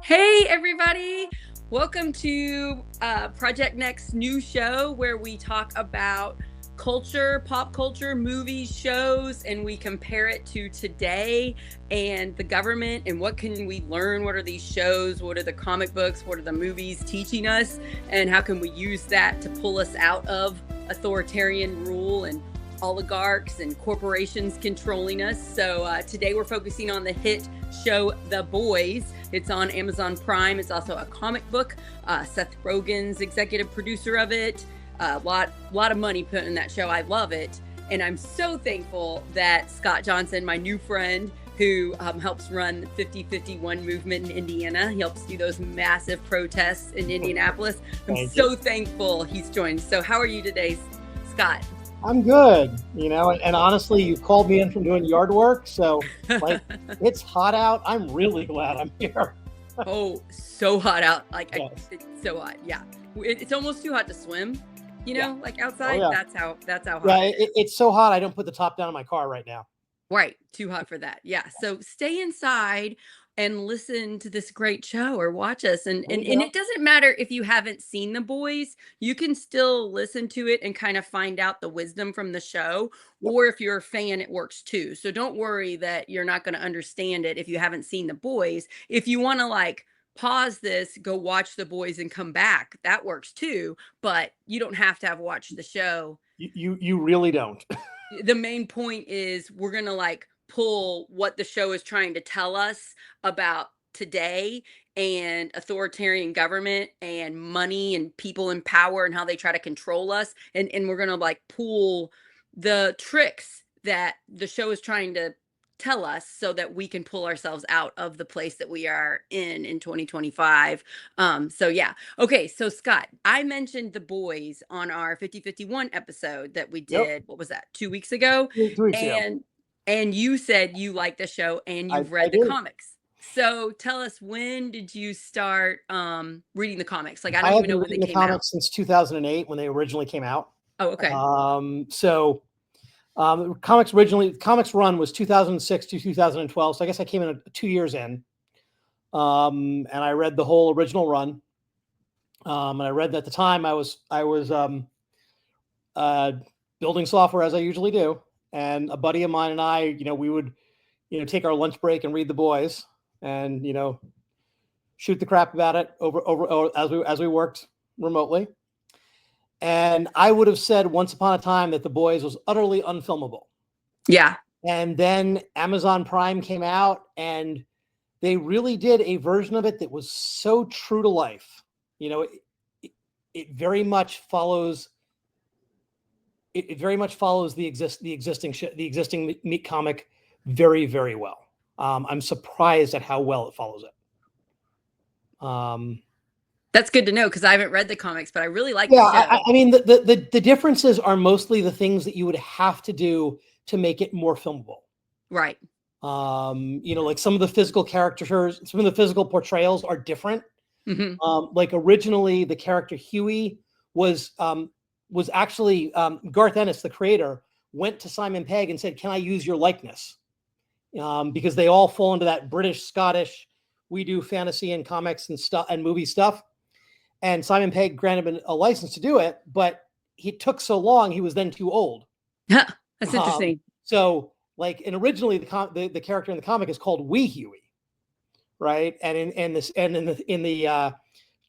Hey, everybody. Welcome to Project Next new show where we talk about culture, pop culture, movies, shows, and we compare it to today and the government and what can we learn? What are these shows? What are the comic books? What are the movies teaching us? And how can we use that to pull us out of authoritarian rule and oligarchs and corporations controlling us? So today we're focusing on the hit show The Boys. It's on Amazon Prime. It's also a comic book. Seth Rogen's executive producer of it. A lot of money put in that show. I love it. And I'm so thankful that Scott Johnson, my new friend, who helps run the 5051 movement in Indiana. He helps do those massive protests in Indianapolis. I'm so thankful he's joined. So how are you today, Scott? I'm good, and honestly, you called me in from doing yard work, so like it's hot out. I'm really glad I'm here. Oh, so hot out. Yes. It's so hot. Yeah. It's almost too hot to swim, like outside. Oh, yeah. That's how hot Yeah, it's so hot I don't put the top down on my car right now. Right. Too hot for that. Yeah. So stay inside and listen to this great show or watch us. And it doesn't matter if you haven't seen The Boys, you can still listen to it and kind of find out the wisdom from the show. Yep. Or if you're a fan, it works too. So don't worry that you're not going to understand it if you haven't seen The Boys. If you want to pause this, go watch The Boys and come back, that works too. But you don't have to have watched the show. You really don't. The main point is we're going to pull what the show is trying to tell us about today and authoritarian government and money and people in power and how they try to control us, and we're going to pull the tricks that the show is trying to tell us so that we can pull ourselves out of the place that we are in 2025. So yeah. Okay, so Scott, I mentioned The Boys on our 5051 episode that we did. Yep. What was that, 2 weeks ago? 3 weeks ago. And you said you like the show and you've read the comics. So tell us, when did you start reading the comics? I don't even know when they came out. Comics since 2008 when they originally came out. Oh, okay. Comics run was 2006 to 2012. So I guess I came in 2 years in. And I read the whole original run. And I read at the time I was building software as I usually do. And a buddy of mine and I, we would, take our lunch break and read The Boys and, shoot the crap about it over as we worked remotely. And I would have said once upon a time that The Boys was utterly unfilmable. Yeah. And then Amazon Prime came out and they really did a version of it that was so true to life. It very much follows. It very much follows the existing meat comic very, very well. I'm surprised at how well it follows it. That's good to know because I haven't read the comics, but I really like the show. I mean, the differences are mostly the things that you would have to do to make it more filmable. Right. Like some of the physical characters, some of the physical portrayals are different. Mm-hmm. Like originally, the character Huey was actually Garth Ennis, the creator, went to Simon Pegg and said, "Can I use your likeness?" Because they all fall into that British, Scottish, we do fantasy and comics and stuff and movie stuff. And Simon Pegg granted him a license to do it, but he took so long, he was then too old. That's interesting. And originally the character in the comic is called Wee Huey, right? And in the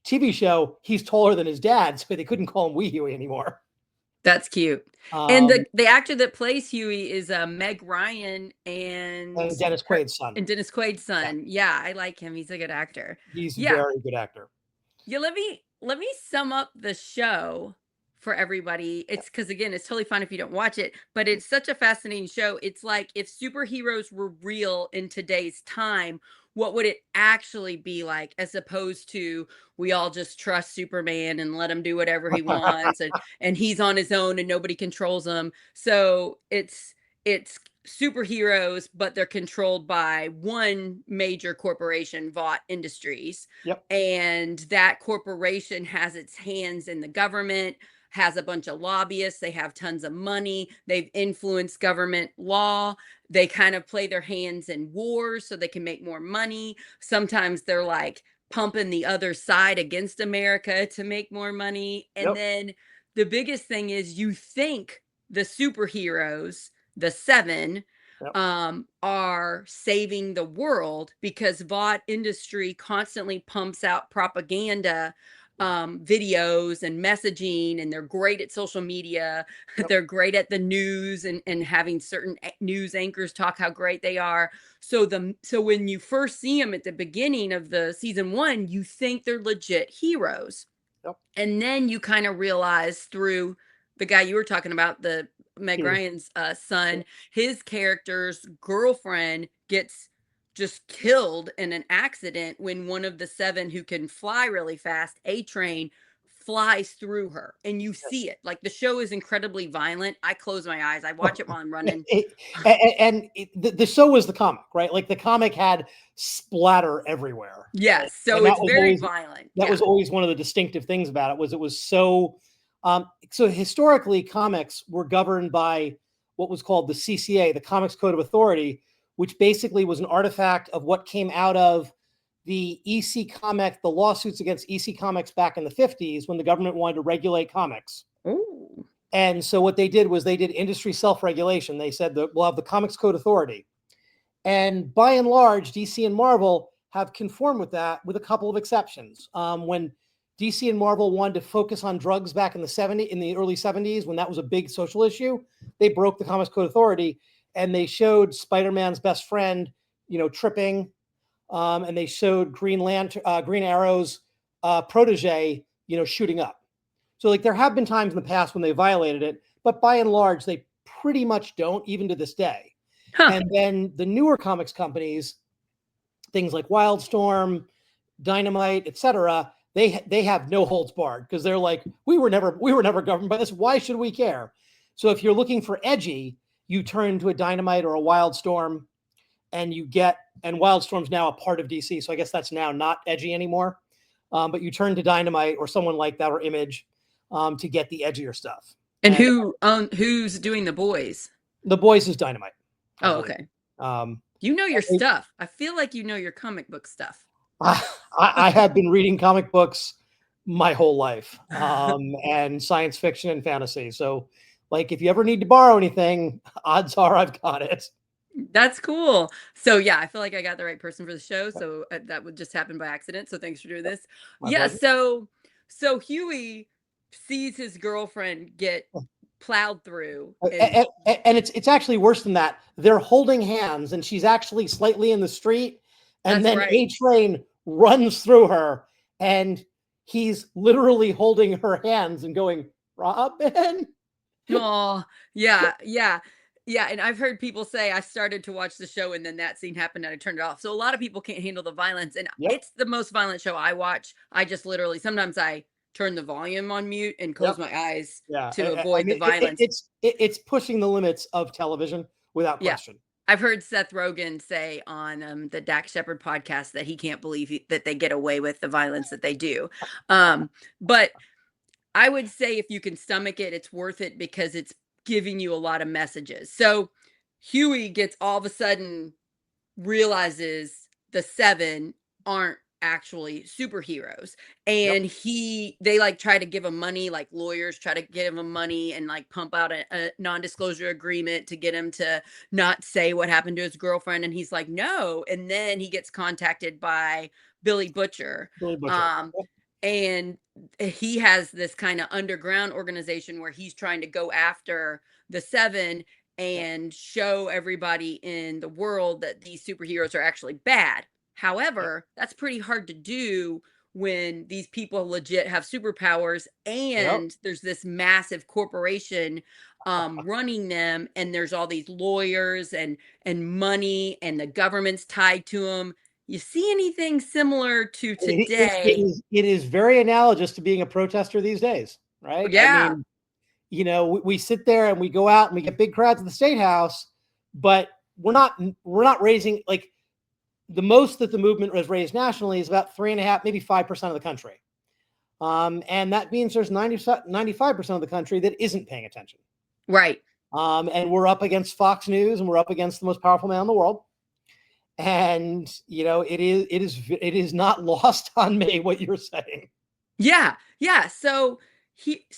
TV show, he's taller than his dad, so they couldn't call him Wee Huey anymore. That's cute. And the actor that plays Huey is Meg Ryan and Dennis Quaid's son. Yeah, I like him. He's a good actor. He's a very good actor. Yeah, let me sum up the show for everybody. It's because, again, it's totally fine if you don't watch it, but it's such a fascinating show. It's like if superheroes were real in today's time, what would it actually be like, as opposed to we all just trust Superman and let him do whatever he wants and he's on his own and nobody controls him. So it's superheroes, but they're controlled by one major corporation, Vought Industries. Yep. And that corporation has its hands in the government, has a bunch of lobbyists. They have tons of money. They've influenced government law. They kind of play their hands in wars so they can make more money. Sometimes they're pumping the other side against America to make more money. And Yep. then the biggest thing is you think the superheroes, the seven, Yep. are saving the world because Vought industry constantly pumps out propaganda videos and messaging, and they're great at social media. Yep. They're great at the news, and having certain news anchors talk how great they are. So when you first see them at the beginning of the season one, you think they're legit heroes. Yep. And then you kind of realize through the guy you were talking about, the Meg Huey. Ryan's son, his character's girlfriend gets just killed in an accident when one of the seven who can fly really fast, A Train, flies through her. And you see it. Like, the show is incredibly violent. I close my eyes. I watch it while I'm running. The show was the comic, right? Like, the comic had splatter everywhere. Yes. So And it's very violent. That was always one of the distinctive things about it, was so historically comics were governed by what was called the CCA, the Comics Code of Authority, which basically was an artifact of what came out of the EC Comic, the lawsuits against EC Comics back in the 50s when the government wanted to regulate comics. Ooh. And so what they did was they did industry self-regulation. They said that we'll have the Comics Code Authority. And by and large, DC and Marvel have conformed with that, with a couple of exceptions. When DC and Marvel wanted to focus on drugs back in the early 70s, when that was a big social issue, they broke the Comics Code Authority, and they showed Spider-Man's best friend, tripping, and they showed Green Arrow's protege, shooting up. So, like, there have been times in the past when they violated it, but by and large, they pretty much don't, even to this day. Huh. And then the newer comics companies, things like Wildstorm, Dynamite, etc., they have no holds barred, because they're like, we were never governed by this. Why should we care? So if you're looking for edgy, you turn to a Dynamite or a Wildstorm, and Wildstorm's now a part of DC, so I guess that's now not edgy anymore. But you turn to Dynamite or someone like that, or Image, to get the edgier stuff. And who's doing The Boys? The Boys is Dynamite. Oh, okay. You know your stuff. I feel like you know your comic book stuff. I have been reading comic books my whole life, and science fiction and fantasy. So, like, if you ever need to borrow anything, odds are I've got it. That's cool. So yeah, I feel like I got the right person for the show. So that would just happen by accident. So thanks for doing this. Yeah. So Huey sees his girlfriend get plowed through, and it's actually worse than that. They're holding hands, and she's actually slightly in the street, and then A Train runs through her, and he's literally holding her hands and going, "Robin." Oh, yeah. And I've heard people say, I started to watch the show and then that scene happened and I turned it off. So a lot of people can't handle the violence, and it's the most violent show I watch. I just literally, sometimes I turn the volume on mute and close my eyes to avoid the violence. It's pushing the limits of television without question. I've heard Seth Rogen say on the Dax Shepard podcast that he can't believe that they get away with the violence that they do. But I would say if you can stomach it, it's worth it, because it's giving you a lot of messages. So Huey gets all of a sudden realizes the seven aren't actually superheroes, and they like try to give him money, like lawyers try to give him money and like pump out a non-disclosure agreement to get him to not say what happened to his girlfriend, and he's like, no. And then he gets contacted by Billy Butcher. And he has this kind of underground organization where he's trying to go after the seven and show everybody in the world that these superheroes are actually bad. However, that's pretty hard to do when these people legit have superpowers, and there's this massive corporation running them, and there's all these lawyers and money, and the government's tied to them. You see anything similar to today? It is very analogous to being a protester these days, right? Yeah. I mean, we sit there and we go out and we get big crowds at the State House, but we're not raising, like, the most that the movement has raised nationally is about 3.5%, maybe 5% of the country. And that means there's 95% of the country that isn't paying attention. Right. And we're up against Fox News, and we're up against the most powerful man in the world. And it is not lost on me what you're saying. Yeah, yeah. So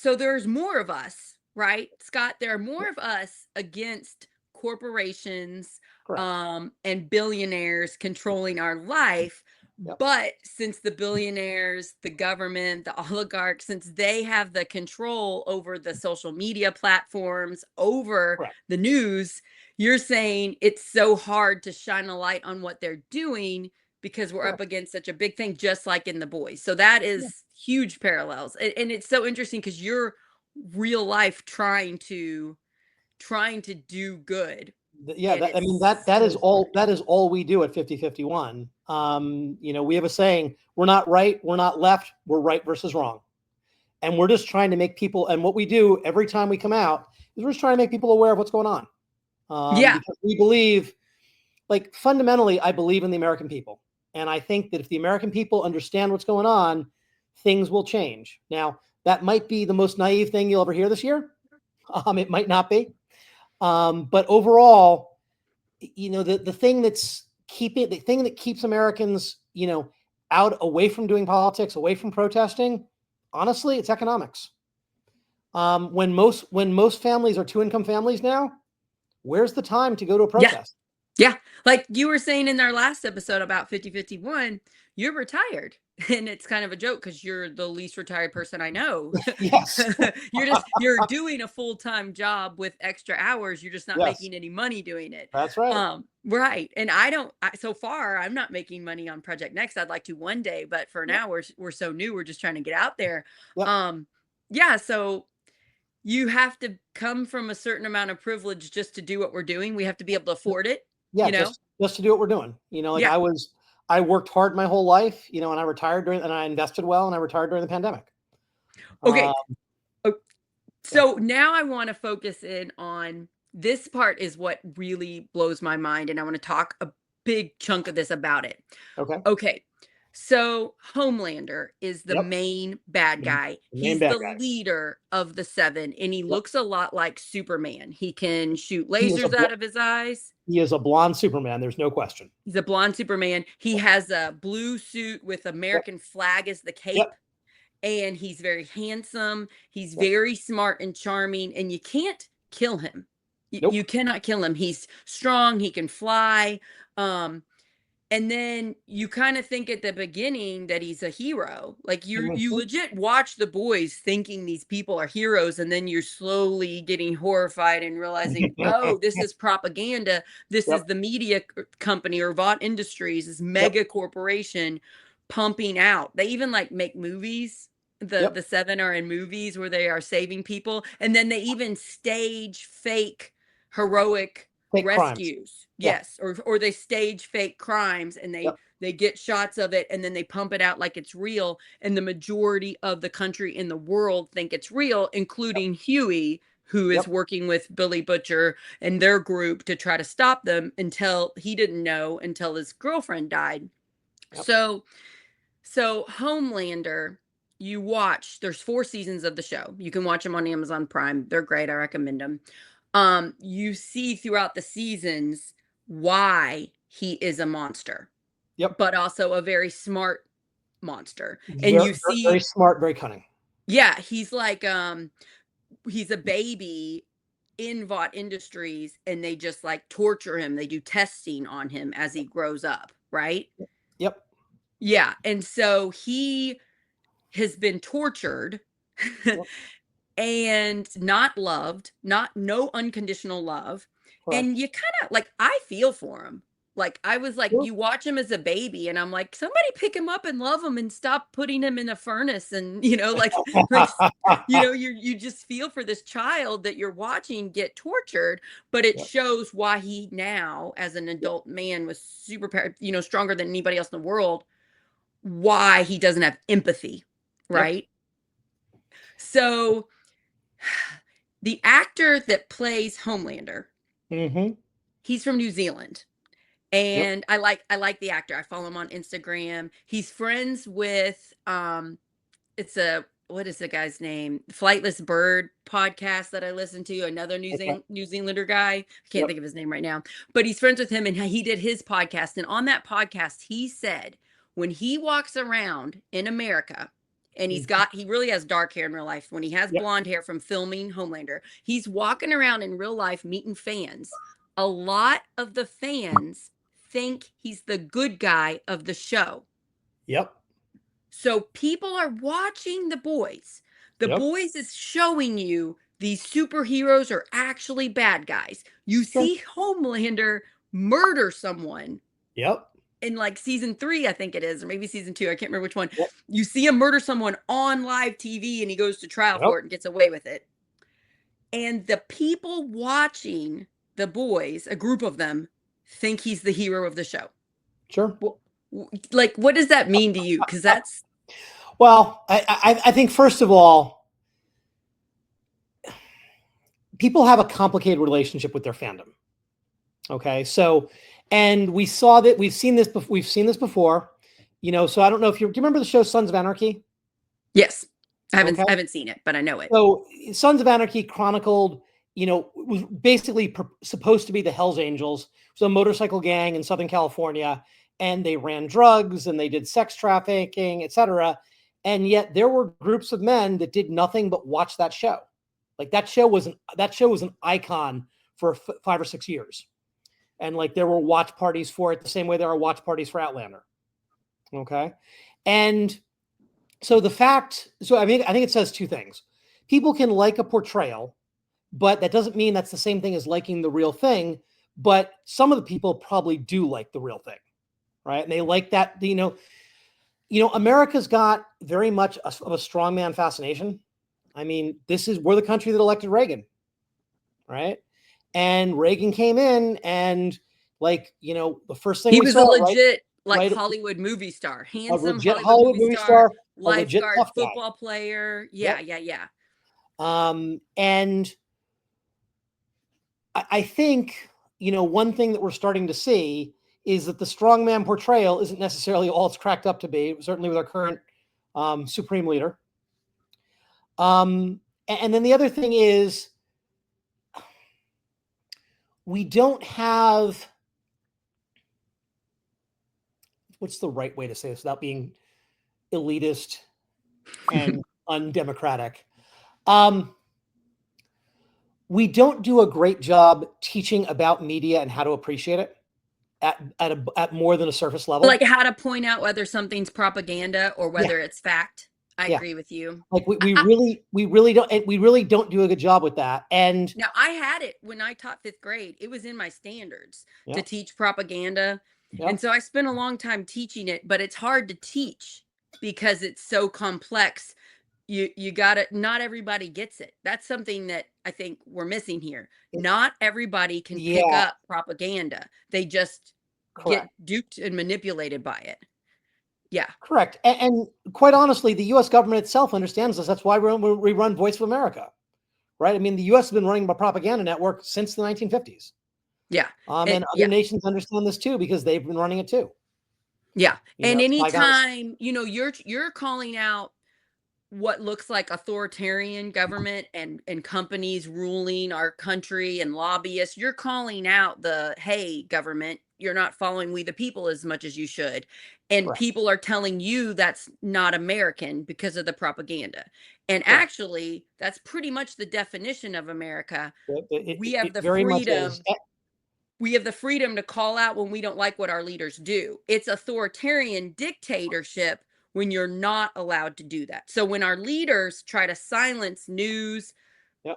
there's more of us, right, Scott? There are more of us against corporations, Correct. and billionaires controlling our life. Yep. But since the billionaires, the government, the oligarchs, since they have the control over the social media platforms, over Correct. the news, you're saying it's so hard to shine a light on what they're doing because we're up Correct. against such a big thing, just like in The Boys. So that Yeah. is huge parallels, and it's so interesting because you're real life trying to do good, Yeah, and that, I mean, it's so hard. that is all we do at 5051. We have a saying, we're not right, we're not left, we're right versus wrong. And we're just trying to make people, and what we do every time we come out is we're just trying to make people aware of what's going on. Yeah, Because we believe, like, fundamentally, I believe in the American people. And I think that if the American people understand what's going on, things will change. Now, that might be the most naive thing you'll ever hear this year. It might not be. But overall, the thing that keeps Americans, out, away from doing politics, away from protesting, honestly, it's economics. When most families are two-income families now, where's the time to go to a yeah. protest? Yeah, like you were saying in our last episode about 5051, you're retired. And it's kind of a joke because you're the least retired person I know. Yes. You're doing a full-time job with extra hours. You're just not Yes, making any money doing it. that's right. Right. And so far I'm not making money on Project Next. I'd like to one day, but for Yep. now we're so new, we're just trying to get out there. Yep. Um, yeah, so you have to come from a certain amount of privilege just to do what we're doing. We have to be able to afford it, Yeah, you know? just to do what we're doing. Like, Yeah. I worked hard my whole life, and I retired and I invested well, and I retired during the pandemic. Uh, Okay. o- yeah. So now I want to focus in on this part is what really blows my mind. And I want to talk a big chunk of this about it. Okay. Okay. So Homelander is the Yep. main bad The guy. main He's bad the guy. leader of the seven, and he Yep. looks a lot like Superman. He can shoot He is a lasers out of his eyes. he is a blonde Superman. There's no question. He's a blonde Superman. He has a blue suit with Yep. American flag as the Yep. cape. And he's very handsome. He's Yep. very smart and charming, and you can't kill him. You Nope. cannot kill him. He's strong. He can fly. Um, and then you kind of think at the beginning that he's a hero. Like you Mhm. legit watch The Boys thinking these people are heroes, and then you're slowly getting horrified and realizing, oh, this is propaganda. This is Yep. the media company or Vought Industries, this Yep. mega corporation pumping out. They even like make movies. The Yep. seven are in movies where they are saving people, and then they even stage fake heroic Fake crimes. rescues. Yeah. Yes, or they stage fake crimes, and Yep. they get shots of it, and then they pump it out like it's real, and the majority of the country in the world think it's real, Yep. including Huey, who is Yep. working with Billy Butcher and their group to try to stop them, until he didn't know until his girlfriend died. Yep. So Homelander, you watch, there's 4 seasons of the show. You can watch them on Amazon Prime. They're great. I recommend them. You see throughout the seasons why he is a monster, Yep. but also a very smart monster. And Very, you very, very see, smart, very cunning. yeah, he's like he's a baby in Vought Industries, and they just like torture him. They do testing on him as he grows up, right? Yep. Yeah. And so he has been tortured Yep. and not loved, not no unconditional love. Correct. And you kind of like, I feel for him. Like, I was like, Sure. you watch him as a baby, and I'm like, somebody pick him up and love him and stop putting him in a furnace. And, like, you just feel for this child that you're watching get tortured, but it Yep. shows why he now, as an Yep. adult man with stronger than anybody else in the world, why he doesn't have empathy, Yep. right? So the actor that plays Homelander, Mm-hmm. he's from New Zealand. Yep. And I like the actor. I follow him on Instagram. He's friends with it's a what is the guy's name? Flightless Bird podcast that I listen to. Another Okay. New Zealander guy. I can't Yep. think of his name right now, but he's friends with him, and he did his podcast. And on that podcast, he said when he walks around in America, and he really has dark hair in real life. When he has Yep. blonde hair from filming Homelander, he's walking around in real life meeting fans. A lot of the fans think he's the good guy of the show. Yep. So people are watching The Boys. The Yep. Boys is showing you these superheroes are actually bad guys. You Sure. see Homelander murder someone Yep. in like season 3, I think it is, or maybe season 2. I can't remember which one. Yep. You see him murder someone on live TV and he goes to trial Yep. for it and gets away with it. And the people watching The Boys, a group of them, think he's the hero of the show. Sure. Like, what does that mean to you? Because that's Well, I think first of all, people have a complicated relationship with their fandom. Okay, so, and we saw that we've seen this before. You know, so I don't know if do you remember the show Sons of Anarchy? yes. I Okay. haven't seen it, but I know it. So Sons of Anarchy chronicled, you know, was basically supposed to be the Hells Angels. It was a motorcycle gang in Southern California, and they ran drugs and they did sex trafficking, etc. And yet there were groups of men that did nothing but watch that show. Like that show was an icon for 5 or 6 years. And like there were watch parties for it the same way there are watch parties for Outlander. Okay. And so I think it says two things. People can like a portrayal, but that doesn't mean that's the same thing as liking the real thing. But some of the people probably do like the real thing, right? And they like that, you know, America's got very much of a strongman fascination. I mean, we're the country that elected Reagan, right? And Reagan came in and like, you know, the first thing He we was saw, a legit right, Hollywood movie star, a handsome legit Hollywood movie star, a legit lifeguard, tough guy. football player. Yeah, Yep. yeah. And I think, you know, one thing that we're starting to see is that the strongman portrayal isn't necessarily all it's cracked up to be, certainly with our current supreme leader. And then the other thing is we don't have, what's the right way to say this without being elitist and undemocratic? We don't do a great job teaching about media and how to appreciate it at more than a surface level. Like how to point out whether something's propaganda or whether it's fact. I agree with you. Like we really don't do a good job with that. And now I had it when I taught 5th grade. It was in my standards to teach propaganda. And so I spent a long time teaching it, but it's hard to teach because it's so complex. You got it. Not everybody gets it. That's something that I think we're missing here. Not everybody can pick up propaganda. They just get duped and manipulated by it. Yeah. Correct. And quite honestly, the U.S. government itself understands this. That's why we run Voice of America, right? I mean, the U.S. has been running a propaganda network since the 1950s. Yeah. And other nations understand this too, because they've been running it too. Yeah. And anytime, you know, you're calling out what looks like authoritarian government and companies ruling our country and lobbyists, you're calling out hey, government, you're not following we the people as much as you should. And people are telling you that's not American because of the propaganda. And actually, that's pretty much the definition of America. We have the freedom. We have the freedom to call out when we don't like what our leaders do. It's authoritarian dictatorship when you're not allowed to do that. So when our leaders try to silence news,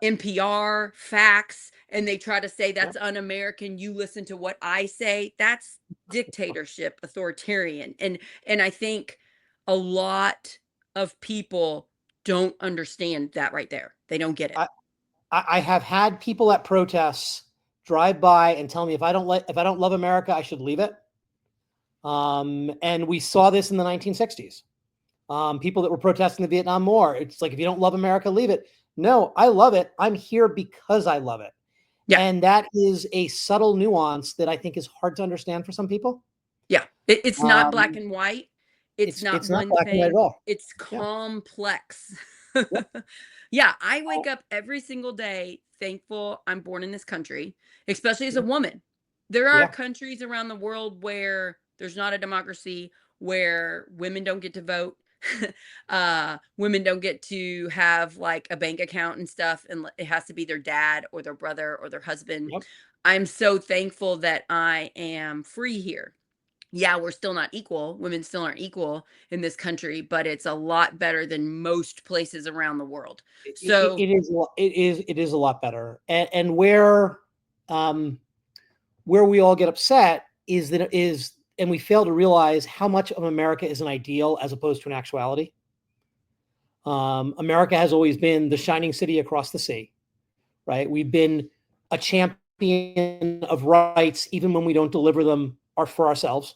NPR, facts, and they try to say that's un-American, you listen to what I say, that's dictatorship, authoritarian. And I think a lot of people don't understand that right there. They don't get it. I have had people at protests drive by and tell me if I don't love America, I should leave it. And we saw this in the 1960s. People that were protesting the Vietnam War. It's like, if you don't love America, leave it. No, I love it. I'm here because I love it. Yeah. And that is a subtle nuance that I think is hard to understand for some people. Yeah. It's not black and white. It's not one black thing. and white at all. It's complex. Yep. Yeah, I wake up every single day thankful I'm born in this country, especially as a Yeah. woman. There are Yeah. countries around the world where there's not a democracy, where women don't get to vote. Women don't get to have like a bank account and stuff, and it has to be their dad or their brother or their husband. Yep. I'm so thankful that I am free here. Yeah, we're still not equal. Women still aren't equal in this country, but it's a lot better than most places around the world. So, It is it is a lot better. And where we all get upset is that and we fail to realize how much of America is an ideal as opposed to an actuality. America has always been the shining city across the sea, right? We've been a champion of rights, even when we don't deliver them are for ourselves.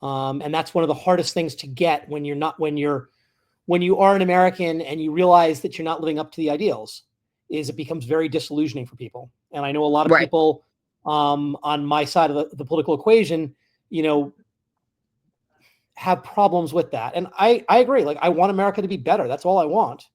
And that's one of the hardest things to get when you are an American and you realize that you're not living up to the ideals, is it becomes very disillusioning for people. And I know a lot of right. people on my side of the political equation, have problems with that. And I agree. Like, I want America to be better. That's all I want.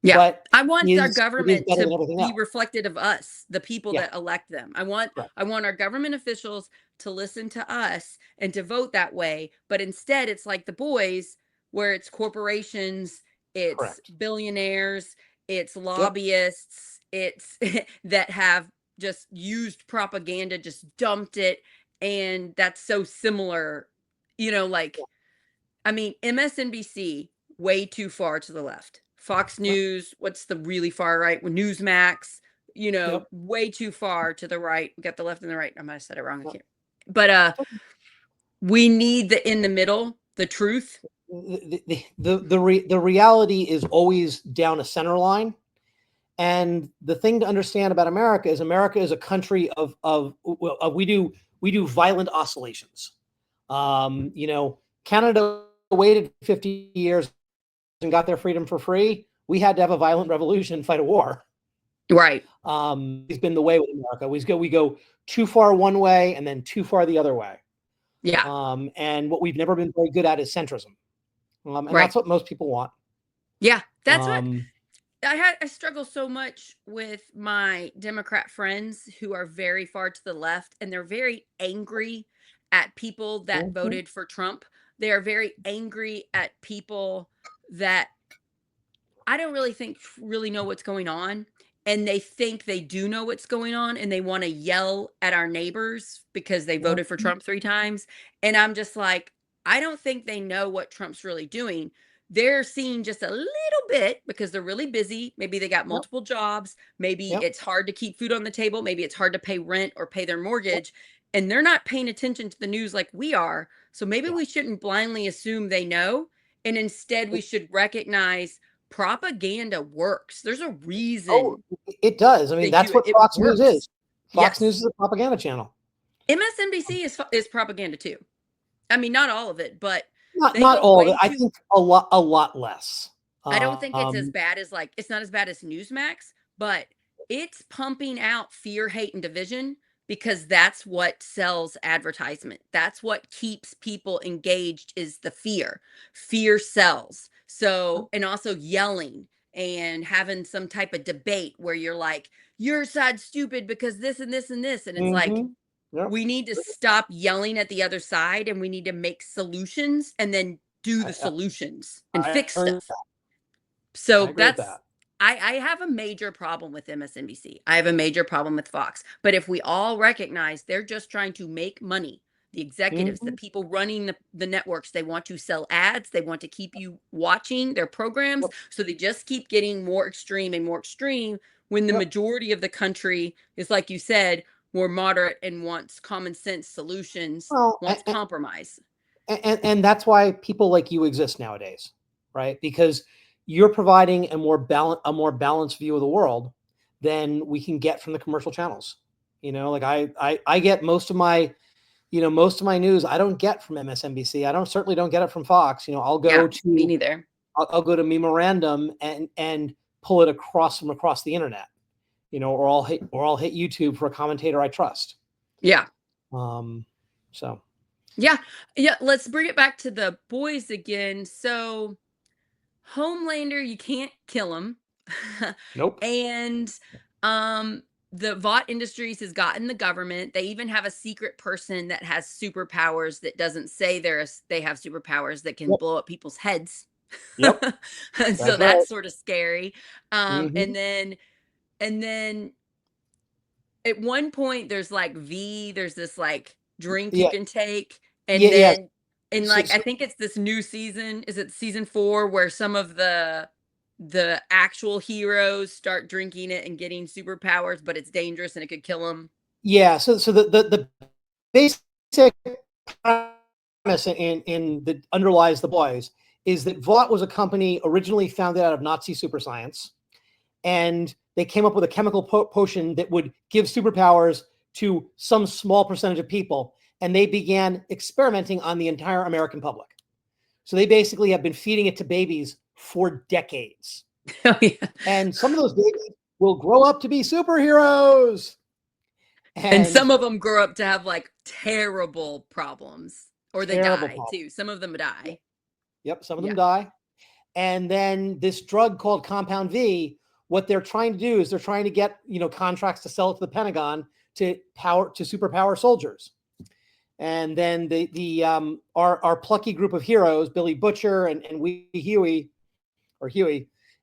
Yeah. But I want our it is government better to than everything be else. reflected of us, the people Yeah. that elect them. Right. I want our government officials to listen to us and to vote that way, but instead it's like The Boys, where it's corporations, it's Correct. billionaires, it's Yep. lobbyists, it's that have just used propaganda, just dumped it, and that's so similar, like, I mean, MSNBC, way too far to the left. Fox Yep. News, what's the really far right? Newsmax, Yep. way too far to the right. We got the left and the right. I might have said it wrong. I Yep. can't. But we need the in the middle, the truth. The reality is always down a center line. And the thing to understand about America is a country of we do violent oscillations. Canada waited 50 years and got their freedom for free. We had to have a violent revolution, fight a war. Right. It's been the way with America. We go too far one way and then too far the other way. Yeah. And what we've never been very good at is centrism. And Right. that's what most people want. Yeah. That's what I struggle so much with my Democrat friends who are very far to the left, and they're very angry at people that Mhm. voted for Trump. They are very angry at people that I don't really think really know what's going on. And they think they do know what's going on, and they want to yell at our neighbors because they voted for Mhm. Trump 3 times. And I'm just like, I don't think they know what Trump's really doing. They're seeing just a little bit because they're really busy. Maybe they got Yep. multiple jobs. Maybe Yep. it's hard to keep food on the table. Maybe it's hard to pay rent or pay their Yep. mortgage. And they're not paying attention to the news like we are. So maybe Yeah. we shouldn't blindly assume they know. And instead, we should recognize propaganda works. There's a Oh, reason it does. I mean, they do that's it. what It Fox News works. is. Fox News Yes. is a propaganda channel. MSNBC is propaganda too. I mean, not all of it, but they Not go all of it. way I too. think a lot less. I don't think it's as Um, bad as it's not as bad as Newsmax, but it's pumping out fear, hate, and division because that's what sells advertisement. That's what keeps people engaged is the fear. Fear sells. So, and also yelling and having some type of debate where you're like, your side's stupid because this and this and this. And it's like, mhm. Yep. we need to stop yelling at the other side and we need to make solutions and then do the I, solutions and I fix agree with stuff. that. I So agree with that. I have a major problem with MSNBC. I have a major problem with Fox. But if we all recognize they're just trying to make money, the executives, the Mhm. people running the networks, they want to sell ads, they want to keep you watching their programs. Yep. So they just keep getting more extreme and more extreme when the Yep. majority of the country is, like you said, more moderate and wants common sense solutions, Well, wants compromise. and that's why people like you exist nowadays, right? Because you're providing a more balanced view of the world than we can get from the commercial channels. Like I get most of my news I don't get from MSNBC. Certainly don't get it from Fox. Yeah, me neither. I'll go to Memorandum and pull it from across the internet. Or I'll hit YouTube for a commentator I trust. Yeah. So Yeah. Yeah. Let's bring it back to The Boys again. So Homelander, you can't kill him. Nope. And um the Vought Industries has gotten the government. They even have a secret person that has superpowers that doesn't say they have superpowers that can Yep. blow up people's heads. Yep. And so That's right. that's sort of scary. Hmm. And then at one point there's like there's this like drink you Yeah. can take, and Yeah. Yes. then in So, like I so think it's this new season, is it season 4, where some of the actual heroes start drinking it and getting superpowers, but it's dangerous and it could kill them. yeah. So the basic premise in that underlies the boys is that Vought was a company originally founded out of Nazi super science, and they came up with a chemical potion that would give superpowers to some small percentage of people, and they began experimenting on the entire American public. So they basically have been feeding it to babies for decades. Oh yeah. And some of those babies will grow up to be superheroes. And some And of them grow up to have like terrible problems, or they terrible die problem. too. Some of them die. Yep, some of them Yeah. die. And then this drug called Compound V, what they're trying to do is they're trying to get, contracts to sell it to the Pentagon to superpower soldiers. And then our plucky group of heroes, Billy Butcher and Huey,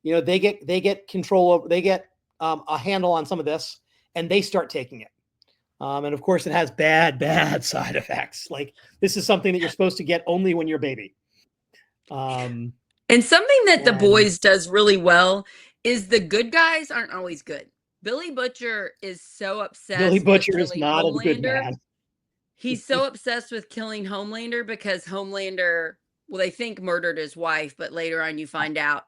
they get control over, they get a handle on some of this, and they start taking it. And of course, it has bad side effects. Like, this is something that you're supposed to get only when you're a baby. And something that The Boys does really well is the good guys aren't always good. Billy Butcher is so obsessed. Billy Butcher with is killing not a good Homelander. man. He's so obsessed with killing Homelander because Homelander, well, they think murdered his wife, but later on you find out.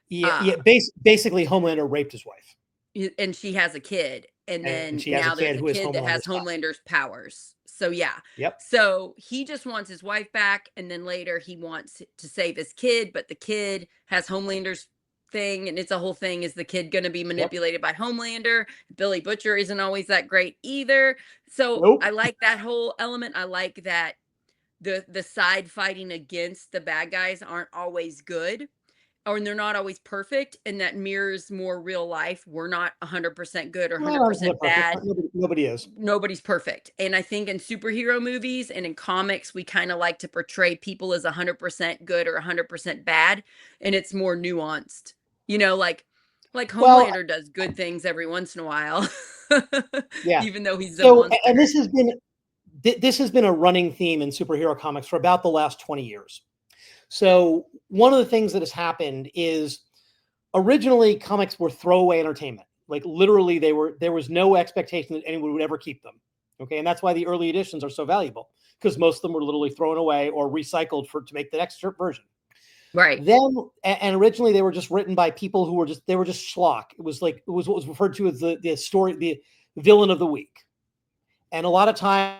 Yeah. Basically, Homelander raped his wife, and she has a kid, and then she has now a kid there's a who kid that has Homelander's Homelander's powers. So yeah. Yep. So he just wants his wife back, and then later he wants to save his kid, but the kid has Homelander's thing, and it's a whole thing. Is the kid going to be manipulated by Homelander? Billy Butcher isn't always that great either. So Nope. I like that whole element. I like that the side fighting against the bad guys aren't always good, or they're not always perfect, and that mirrors more real life. We're not 100% good or 100% bad. Nobody is. Nobody's perfect. And I think in superhero movies and in comics, we kind of like to portray people as 100% good or 100% bad, and it's more nuanced. Like Homelander does good things every once in a while. Yeah. Even though he's a monster. And this has been a running theme in superhero comics for about the last 20 years. So one of the things that has happened is originally comics were throwaway entertainment. Like, literally there was no expectation that anyone would ever keep them. Okay. And that's why the early editions are so valuable, because most of them were literally thrown away or recycled to make the next version. Right. Then, and originally they were just written by people who were just schlock. It was what was referred to as the villain of the week. And a lot of time,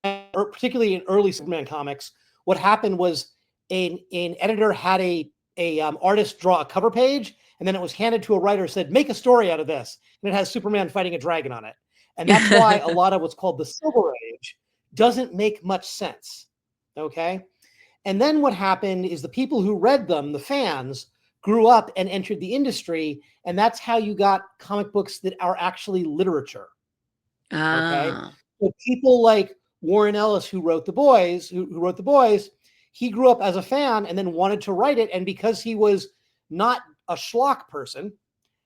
or particularly in early Superman comics, what happened was an editor had a artist draw a cover page, and then it was handed to a writer, said, make a story out of this. And it has Superman fighting a dragon on it. And that's why a lot of what's called the Silver Age doesn't make much sense. Okay. And then what happened is the people who read them, the fans, grew up and entered the industry. And that's how you got comic books that are actually literature. Okay. So people like Warren Ellis, who wrote The Boys, he grew up as a fan and then wanted to write it. And because he was not a schlock person,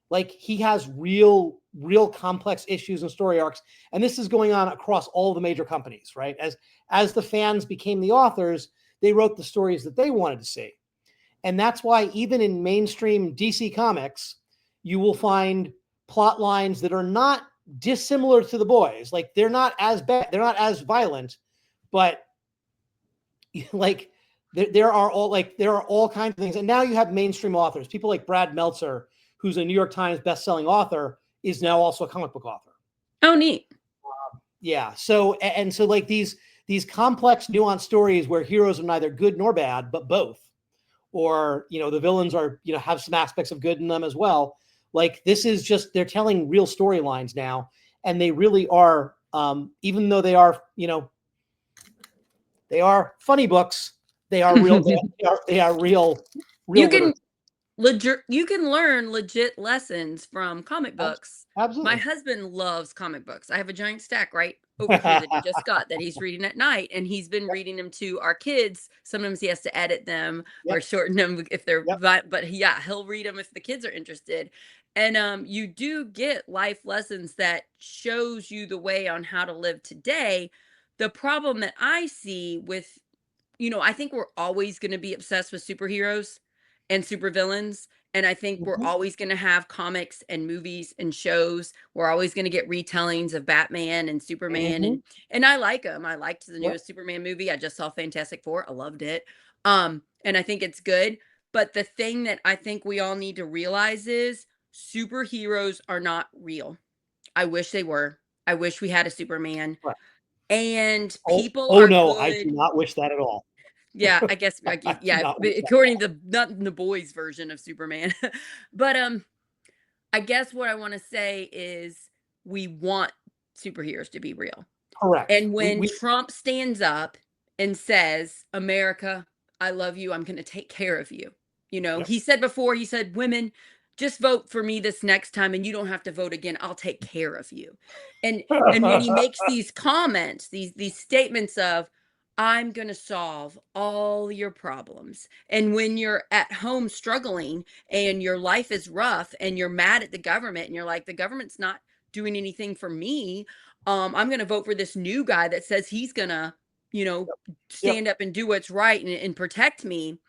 like, he has real complex issues and story arcs. And this is going on across all the major companies, right? As the fans became the authors, they wrote the stories that they wanted to see. And that's why even in mainstream DC Comics, you will find plot lines that are not dissimilar to The Boys. Like, they're not as bad, they're not as violent, but like there are all kinds of things. And now you have mainstream authors, people like Brad Meltzer, who's a New York Times best-selling author, is now also a comic book author. Oh, neat. Yeah. So like these complex, nuanced stories where heroes are neither good nor bad, but both, or, the villains are, have some aspects of good in them as well. Like, this is just, they're telling real storylines now, and they really are, even though they are, they are funny books, they are real. They are real. You can legit, you can learn legit lessons from comic Abs- books. My Absolutely. husband loves comic books. I have a giant stack right over here that he just got that he's reading at night, and he's been reading them to our kids. Sometimes he has to edit them or Yep. shorten them if they're Yep. but yeah, he'll read them if the kids are interested. And you do get life lessons that shows you the way on how to live today. The problem that I see with, I think we're always going to be obsessed with superheroes and supervillains. And I think we're Mhm. always going to have comics and movies and shows. We're always going to get retellings of Batman and Superman, Mhm. and I like them. I liked the Yep. newest Superman movie. I just saw Fantastic Four. I loved it. And I think it's good. But the thing that I think we all need to realize is superheroes are not real. I wish they were. I wish we had a Superman. Right. And Oh, people oh are no, I do good. not wish that at all. Yeah, I guess, I do yeah, not but wish that. according to not the boys' version of Superman. But I guess what I want to say is we want superheroes to be real. Correct. And when Trump stands up and says, "America, I love you. I'm going to take care of you." Yep. He said before, he said, "Women, just vote for me this next time and you don't have to vote again. I'll take care of you." And when he makes these comments, these statements of, "I'm going to solve all your problems." And when you're at home struggling and your life is rough and you're mad at the government and you're like, "The government's not doing anything for me. I'm going to vote for this new guy that says he's going to, you know, Yep. stand up and do what's right and protect me."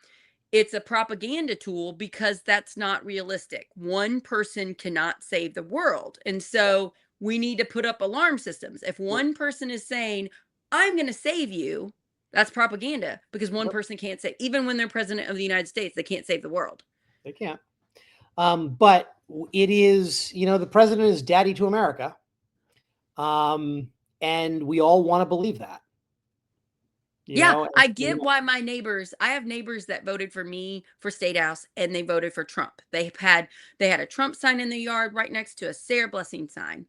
It's a propaganda tool because that's not realistic. One person cannot save the world. And so we need to put up alarm systems. If Yep. one person is saying, "I'm going to save you," that's propaganda because one Yep. person can't save, even when they're president of the United States, they can't save the world. They can't. But it is, the president is daddy to America. And we all want to believe that. Yeah, I And, get why I have neighbors that voted for me for State House and they voted for Trump. They had a Trump sign in their yard right next to a Sarah Blessing sign.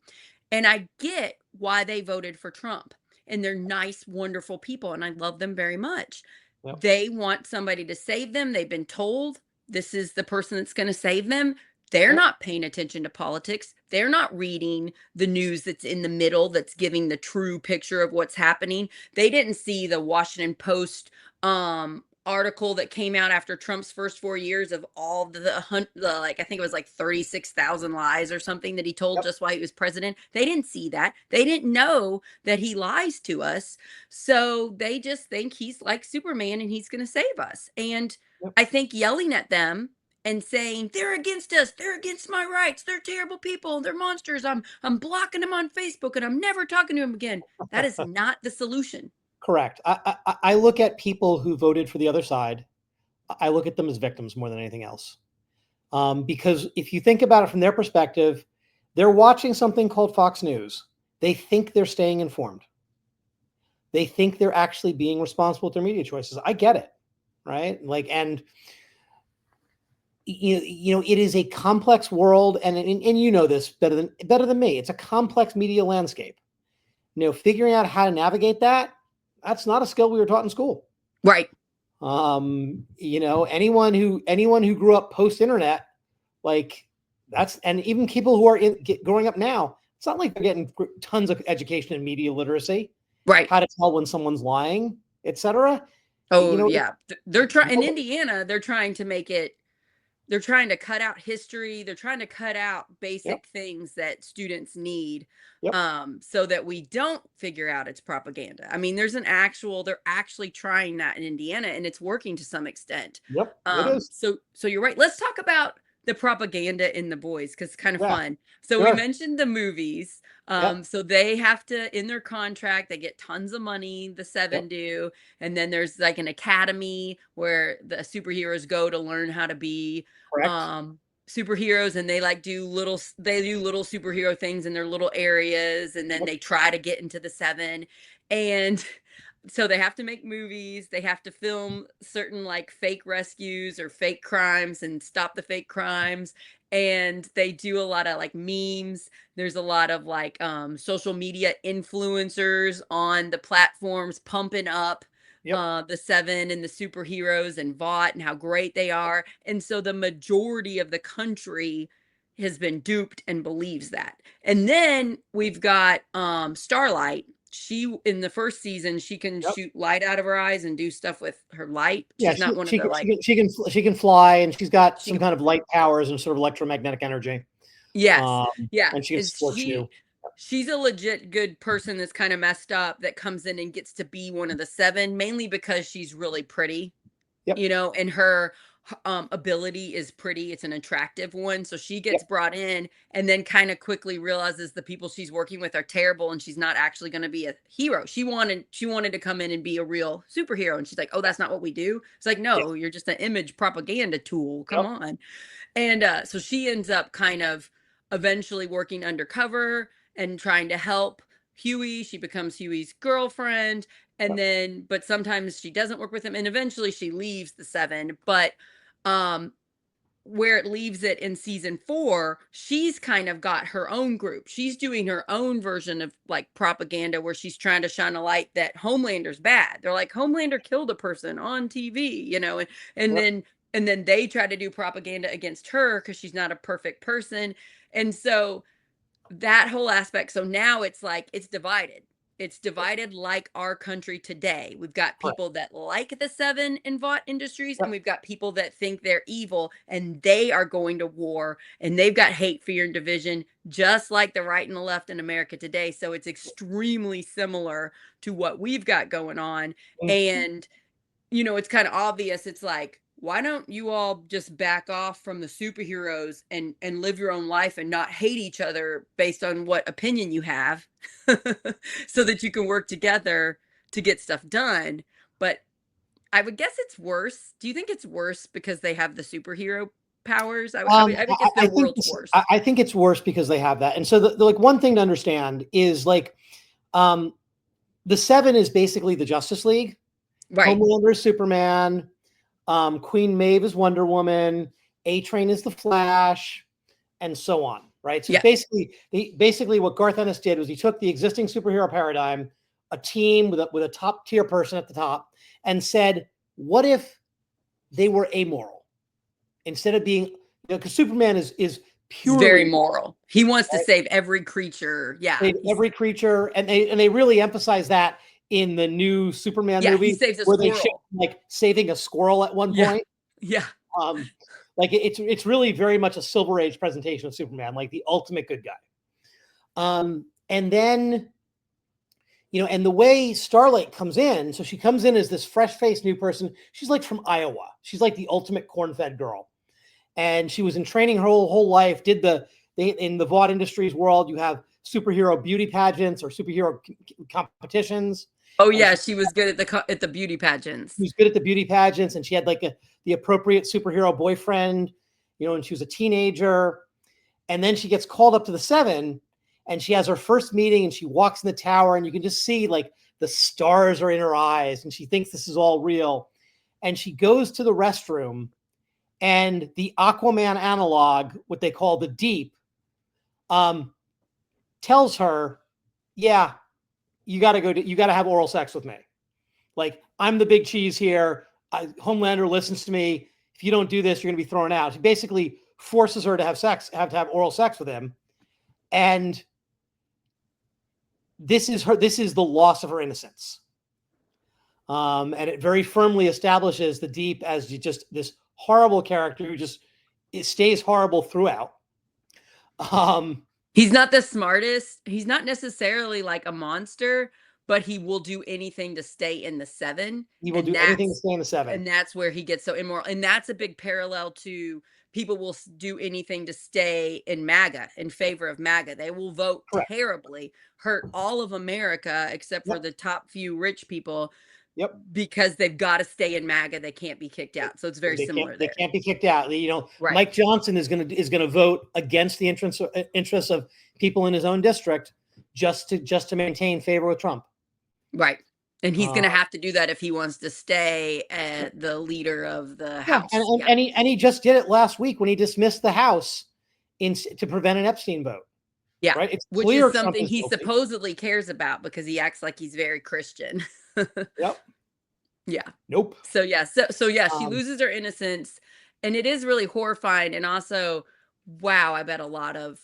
And I get why they voted for Trump. And they're nice, wonderful people and I love them very much. yep. They want somebody to save them. They've been told this is the person that's going to save them. They're Yep. not paying attention to politics. They're not reading the news that's in the middle that's giving the true picture of what's happening. They didn't see the Washington Post article that came out after Trump's first 4 years of all the like, I think it was like 36,000 lies or something that he told Yep. just while he was president. They didn't see that. They didn't know that he lies to us. So they just think he's like Superman and he's going to save us. And Yep. I think yelling at them and saying they're against us, they're against my rights, they're terrible people, they're monsters, I'm blocking them on Facebook and I'm never talking to them again, that is not the solution. Correct. I look at people who voted for the other side. I look at them as victims more than anything else. Because if you think about it from their perspective, they're watching something called Fox News. They think they're staying informed. They think they're actually being responsible with their media choices. I get it, right? And it is a complex world, and you know this better than me. It's a complex media landscape. Figuring out how to navigate that's not a skill we were taught in school. Right. Anyone who grew up post-internet, and even people who are growing up now, it's not like they're getting tons of education in media literacy, right? How to tell when someone's lying, etc. Oh, yeah. They're trying in Indiana. They're trying to make it. They're trying to cut out history. They're trying to cut out basic things that students need, so that we don't figure out it's propaganda. I mean, they're actually trying that in Indiana, and it's working to some extent. Yep, it is. So you're right. Let's talk about the propaganda in The Boys because it's kind of fun. So sure. We mentioned the movies. So they have to, in their contract, they get tons of money, the seven do. And then there's like an academy where the superheroes go to learn how to be superheroes, and they do little superhero things in their little areas, and then they try to get into the seven. And so they have to make movies, they have to film certain fake rescues or fake crimes and stop the fake crimes, and they do a lot of memes. There's a lot of social media influencers on the platforms pumping up Yep. the Seven and the superheroes and Vought and how great they are. And so the majority of the country has been duped and believes that. And then we've got Starlight. She in the first season, she can Yep. shoot light out of her eyes and do stuff with her light. Yeah, She's not one of the like she can fly, and she's got she some can, kind of light powers and sort of electromagnetic energy. yes. Yeah. And she can And scorch you. she's a legit good person that's kind of messed up that comes in and gets to be one of the Seven, mainly because she's really pretty, Yep. and her ability is pretty. It's an attractive one. So she gets Yep. brought in and then kind of quickly realizes the people she's working with are terrible and she's not actually going to be a hero. She wanted to come in and be a real superhero. And she's like, oh, that's not what we do. It's like, Yep. no, you're just an image propaganda tool. Come Yep. on. And so she ends up kind of eventually working undercover and trying to help Huey. She becomes Huey's girlfriend. And Yep. then, but sometimes she doesn't work with him. And eventually she leaves the Seven. But where it leaves it in season 4, she's kind of got her own group. She's doing her own version of like propaganda where she's trying to shine a light that Homelander's bad. They're like, Homelander killed a person on TV, and Yep. then they try to do propaganda against her because she's not a perfect person. And so that whole aspect. So now it's like it's divided. It's divided like our country today. We've got Correct. people that like the Seven and Vought Industries, Yep. and we've got people that think they're evil and they are going to war and they've got hate, fear, and division, just like the right and the left in America today. So it's extremely similar to what we've got going on. And it's kind of obvious. It's like, why don't you all just back off from the superheroes and live your own life and not hate each other based on what opinion you have so that you can work together to get stuff done. But I would guess it's worse. Do you think it's worse because they have the superhero powers? I would guess their world's worse. I think it's worse because they have that. And so the like one thing to understand is like the Seven is basically the Justice League. Right. Homelander is Superman. Queen Maeve is Wonder Woman. A-Train is the Flash, and so on. Right. So basically what Garth Ennis did was he took the existing superhero paradigm, a team with a top tier person at the top, and said, what if they were amoral instead of being, because Superman is purely very moral. He wants to save every creature. Yeah. Save every creature. And they really emphasize that in the new Superman movie, he saves a where squirrel. they show, like saving a squirrel at one point. Yeah. Like it's really very much a Silver Age presentation of Superman, like the ultimate good guy. And then, and the way Starlight comes in, so she comes in as this fresh-faced new person. She's like from Iowa. She's like the ultimate corn-fed girl. And she was in training her whole life, in the Vought Industries world, you have superhero beauty pageants or superhero competitions. Oh yeah, she was good at the beauty pageants. She was good at the beauty pageants, and she had like the appropriate superhero boyfriend, when she was a teenager. And then she gets called up to the Seven, and she has her first meeting, and she walks in the tower, and you can just see like the stars are in her eyes, and she thinks this is all real. And she goes to the restroom, and the Aquaman analog, what they call the Deep, tells her, yeah, you got to have oral sex with me. Like, I'm the big cheese here. Homelander listens to me. If you don't do this, you're going to be thrown out. She basically forces her to have have oral sex with him. And this is the loss of her innocence. And it very firmly establishes the Deep as just this horrible character who it stays horrible throughout. He's not the smartest. He's not necessarily like a monster, but he will do anything to stay in the Seven. He will do anything to stay in the Seven. And that's where he gets so immoral. And that's a big parallel to people will do anything to stay in MAGA, in favor of MAGA. They will vote terribly, hurt all of America except for the top few rich people. Yep. Because they've got to stay in MAGA, they can't be kicked out. So it's very similar. They can't be kicked out. Right. Mike Johnson is gonna vote against the interests of people in his own district just to maintain favor with Trump. Right. And he's going to have to do that if he wants to stay the leader of the House. And he just did it last week when he dismissed the House to prevent an Epstein vote. Yeah, right? It's which is something he supposedly cares about because he acts like he's very Christian. Yep. Yeah. Nope. So yeah, so yeah, she Um, loses her innocence, and it is really horrifying. And also, wow, I bet a lot of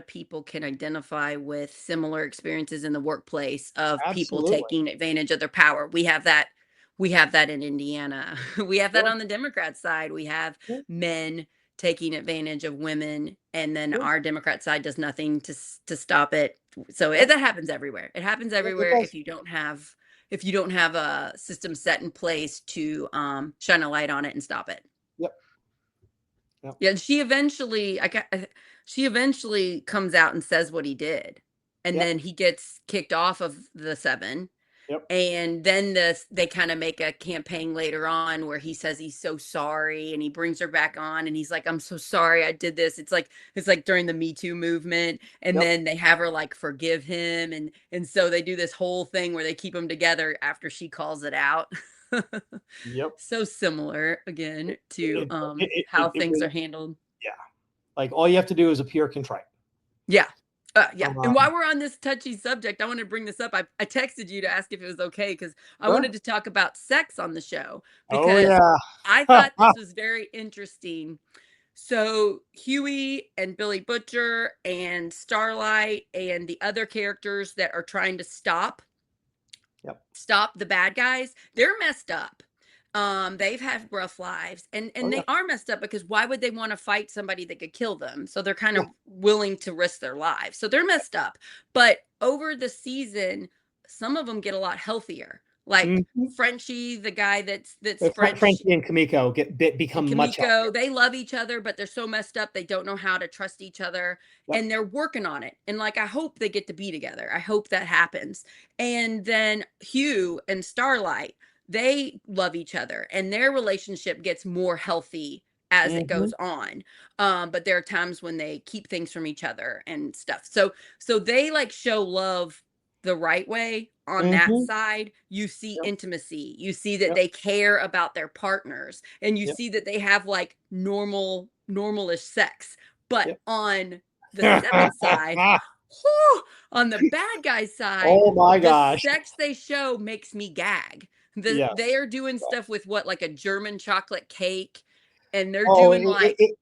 people can identify with similar experiences in the workplace of people Absolutely. taking advantage of their power. We have that in Indiana. We have that Sure. on the Democrat side. We have Sure. men taking advantage of women, and then Sure. our Democrat side does nothing to stop it. So Yep. that happens everywhere. It happens It everywhere does. if you don't have a system set in place to shine a light on it and stop it. Yep. Yep. Yeah, she eventually comes out and says what he did, and Yep. then he gets kicked off of the seven. Yep. And then they kind of make a campaign later on where he says he's so sorry, and he brings her back on, and he's like, I'm so sorry I did this. It's like during the Me Too movement, and Yep. then they have her like forgive him, and so they do this whole thing where they keep them together after she calls it out. Yep. So similar again to how It things are really, handled. yeah. Like all you have to do is appear contrite. Yeah. Yeah. And Um, while we're on this touchy subject, I want to bring this up. I texted you to ask if it was okay because I sure. wanted to talk about sex on the show Oh because yeah. I thought this was very interesting. So Huey and Billy Butcher and Starlight and the other characters that are trying to Yep. stop the bad guys, they're messed up. They've had rough lives, Oh and yeah. they are messed up because why would they want to fight somebody that could kill them? So they're kind Yeah. of willing to risk their lives. So they're messed up. But over the season, some of them get a lot healthier. Like Mhm. Frenchie, the guy that's French, Frenchie and Kamiko and become much Kimiko, healthier. they love each other, but they're so messed up they don't know how to trust each other, Yep. and they're working on it. And like I hope they get to be together. I hope that happens. And then Hugh and Starlight, they love each other, and their relationship gets more healthy as it Hmm. goes on. But there are times when they keep things from each other and stuff. So they like show love the right way on that Hmm. side. You see Yep. intimacy, you see that Yep. they care about their partners, and you Yep. see that they have like normalish sex. But Yep. on the seven side, whew, on the bad guy side, Oh my the gosh. sex they show makes me gag. They Yes. are doing stuff with what, like a German chocolate cake, and they're Oh, doing like I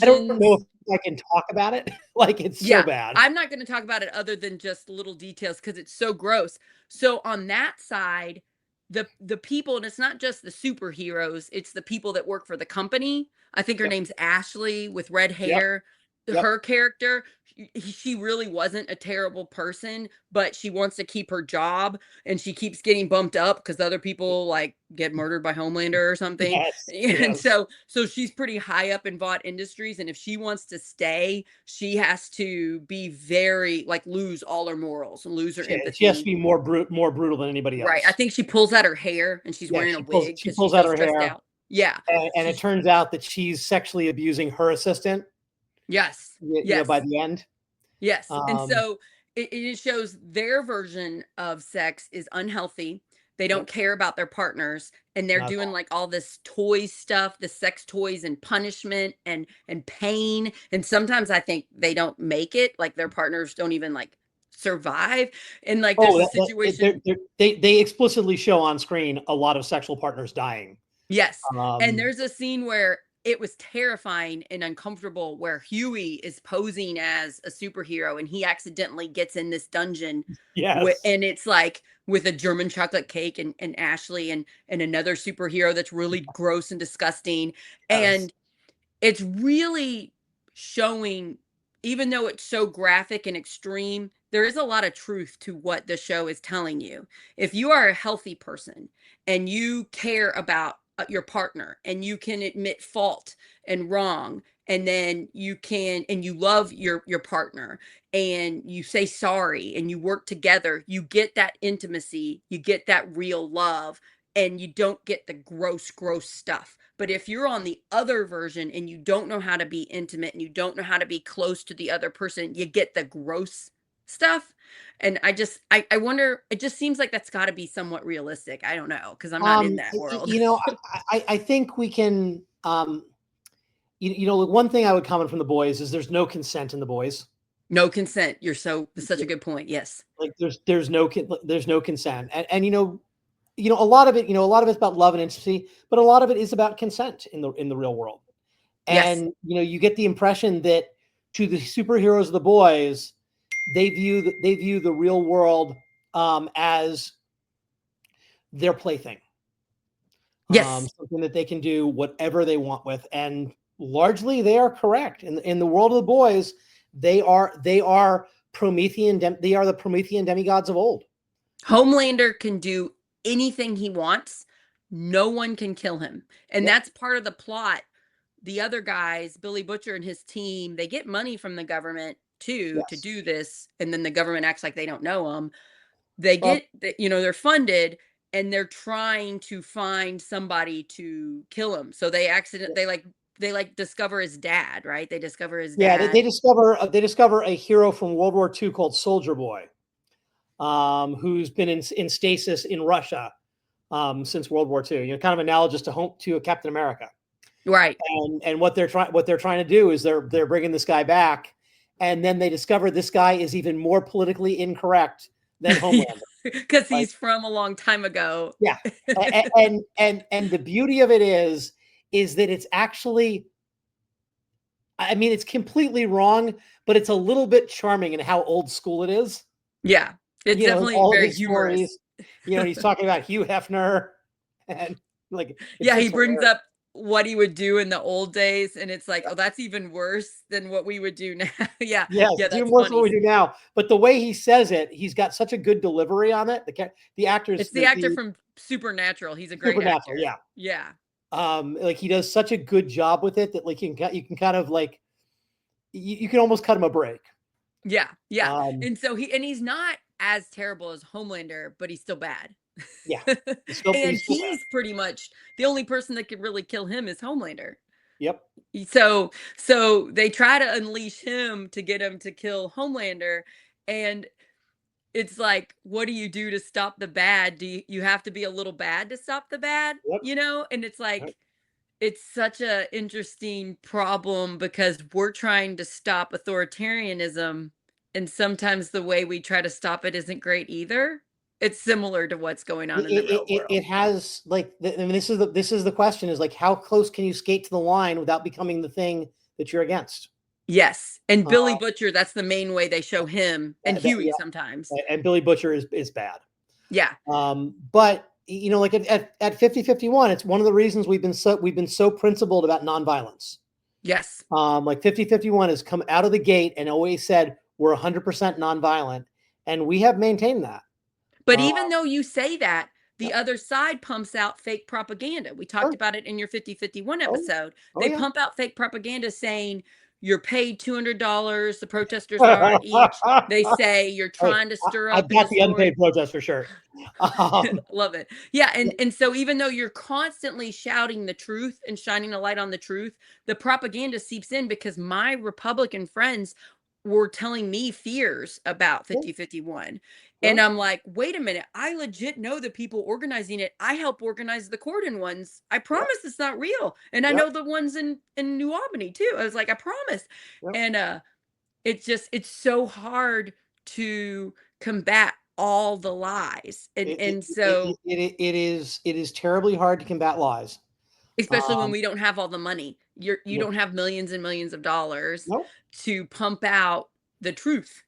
don't know dungeons. if I can talk about it. Like it's so Yeah, bad. I'm not gonna talk about it other than just little details because it's so gross. So on that side, the people, and it's not just the superheroes, it's the people that work for the company. I think her Yep. name's Ashley with red Yep. hair. Yep. Her character, she really wasn't a terrible person, but she wants to keep her job, and she keeps getting bumped up because other people like get murdered by Homelander or something. Yes. And Yes. so she's pretty high up in Vought Industries, and if she wants to stay, she has to be very like lose all her morals and lose her She has to empathy. be more brutal than anybody Right. I else. think she pulls out her hair and she's Yeah, wearing a wig she because she's pulls out so her stressed hair, out. Yeah. and it She's turns out that she's sexually abusing her assistant. yes. By Yes. the end. Yes. And Um, so it shows their version of sex is unhealthy. They don't yep, care about their partners, and they're not at doing all. like all this toy stuff, the sex toys and punishment and pain. And sometimes I think they don't make it, like their partners don't even like survive. And like Oh, there's a situation. they explicitly show on screen a lot of sexual partners dying. Yes. And Um, there's a scene where it was terrifying and uncomfortable where Huey is posing as a superhero and he accidentally gets in this dungeon yes. and it's like with a German chocolate cake and Ashley and another superhero that's really gross and disgusting. Yes. And it's really showing, even though it's so graphic and extreme, there is a lot of truth to what the show is telling you. If you are a healthy person and you care about your partner and you can admit fault and wrong, and then you can and you love your partner and you say sorry and you work together, you get that intimacy, you get that real love, and you don't get the gross stuff. But if you're on the other version and you don't know how to be intimate and you don't know how to be close to the other person, you get the gross stuff. And I wonder, it just seems like that's got to be somewhat realistic. I don't know because I'm not in that world. I think we can. One thing I would comment from the boys is there's no consent in the boys. No consent. That's such a good point. Yes. Like there's no consent, and a lot of it, a lot of it's about love and intimacy, but a lot of it is about consent in the real world. Yes. And you get the impression that to the superheroes of the boys, they view the real world as their plaything, Yes. something that they can do whatever they want with, and largely they are correct. In the world of the boys, they are Promethean. They are the Promethean demigods of old. Homelander can do anything he wants. No one can kill him. And Yep. that's part of the plot. The other guys, Billy Butcher and his team, they get money from the government too to Yes. do this. And then the government acts like they don't know them. They Well, get, they're funded and they're trying to find somebody to kill him. So they discover his dad, right? They discover his yeah, dad. they discover a hero from World War II called Soldier Boy, who's been in stasis in Russia since World War II. Kind of analogous to Captain America. Right. And what they're trying to do is they're bringing this guy back, and then they discover this guy is even more politically incorrect than Homelander because he's from a long time ago. Yeah, and the beauty of it is that it's actually, I mean, it's completely wrong, but it's a little bit charming in how old school it is. Yeah, it's definitely very humorous. He's talking about Hugh Hefner, and he brings up what he would do in the old days, and it's like, oh, that's even worse than what we would do now. yeah, that's even worse than what we do now. But the way he says it, he's got such a good delivery on it. The actor's it's the actor from Supernatural. He's a great actor. Yeah. He does such a good job with it that you can kind of you can almost cut him a break. Yeah. And so he's not as terrible as Homelander, but he's still bad. Yeah. He's pretty much the only person that could really kill him is Homelander. Yep. So they try to unleash him to get him to kill Homelander, and it's like, what do you do to stop the bad? Do you have to be a little bad to stop the bad? Yep. And it's like, it's such a interesting problem because we're trying to stop authoritarianism, and sometimes the way we try to stop it isn't great either. It's similar to what's going on in the real world. It has this is the question is how close can you skate to the line without becoming the thing that you're against? Yes. And Billy Butcher, that's the main way they show him, and Huey sometimes. And Billy Butcher is bad. Yeah. But at 50-51, it's one of the reasons we've been so principled about nonviolence. Yes. 50-51 has come out of the gate and always said we're 100% nonviolent, and we have maintained that. But even though you say that, the other side pumps out fake propaganda. We talked about it in your 50-51 episode. They pump out fake propaganda saying you're paid $200. The protesters are each. They say you're trying to stir up. I've got the unpaid protester shirt. Love it. Yeah. And so even though you're constantly shouting the truth and shining a light on the truth, the propaganda seeps in because my Republican friends were telling me fears about 50-51. And I'm like, wait a minute. I legit know the people organizing it. I help organize the Corden ones. I promise it's not real. And I know the ones in New Albany too. I was like, I promise. And it's so hard to combat all the lies. So it is terribly hard to combat lies. Especially when we don't have all the money. You don't have millions and millions of dollars to pump out the truth.